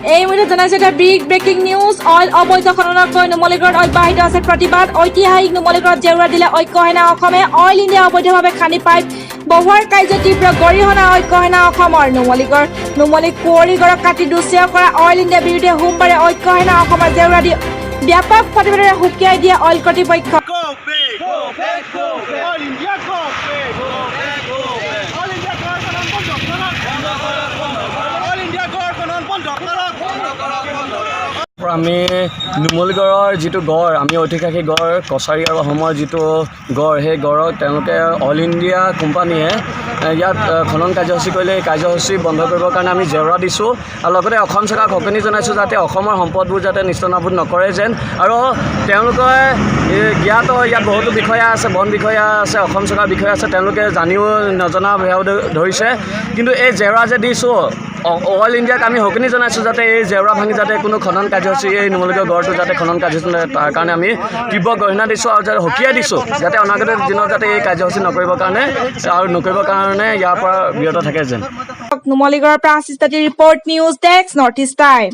এই মুহূৰ্তে জনাইছে এটা বিগ ব্ৰেকিং নিউজ অইল অবৈধ খননক লৈ নুমলীগড়ত অব্যাহত আছে প্ৰতিবাদ ঐতিহাসিক নুমলীগড়ত জেউৰা দিলে ঐক্য সেনা অসমে অইল ইণ্ডিয়া অবৈধভাৱে খান্দি পাইপ বহুৱাৰ কাৰ্য তীব্ৰ গৰিহণা ঐক্য সেনা অসমৰ নুমলী কুঁৱৰীগড়ক কাটি দুষ্যয় কৰা অইল ইণ্ডিয়াৰ বিৰুদ্ধে সোমবাৰে ঐক্য সেনা অসমৰ জেউৰা দি ব্যাপক প্ৰতিবাদেৰে হুকিয়াই দিয়ে অইল কৰ্তৃপক্ষ আমি নুমলীগড়ৰ যিটো গড় আমি ঐতিহাসিক গড় কছাৰী আৰু অসমৰ যিটো গড় সেই গড়ক তেওঁলোকে অইল ইণ্ডিয়া কোম্পানীয়ে ইয়াত খনন কাৰ্যসূচী কৰিলে এই কাৰ্যসূচী বন্ধ কৰিবৰ কাৰণে আমি জেউৰা দিছোঁ আৰু লগতে অসম চৰকাৰক সকিনি জনাইছোঁ যাতে অসমৰ সম্পদবোৰ যাতে নিস্তনাবুদ নকৰে যেন আৰু তেওঁলোকে জ্ঞাত ইয়াত বহুতো বিষয়া আছে বন বিষয়া আছে অসম চৰকাৰ বিষয়া আছে তেওঁলোকে জানিও নজনা বেয়াও ধৰিছে কিন্তু এই জেউৰা যে দিছোঁ অইল ইণ্ডিয়াক আমি সকিনি জনাইছোঁ যাতে এই জেউৰা ভাঙি যাতে কোনো খনন কাৰ্যসূচী এই নুমলীগড় গড়টো যাতে খনন কাৰ্যসূচী তাৰ কাৰণে আমি তীব্ৰ গৰিহণা দিছোঁ আৰু যাতে সকীয়াই দিছোঁ যাতে অনাগত দিনত যাতে এই কাৰ্যসূচী নকৰিবৰ কাৰণে ইয়াৰ পৰা বিৰত থাকে যেন। নুমলীগড়ৰ পৰা আশিষ তাঁতীৰ report news desk North East time.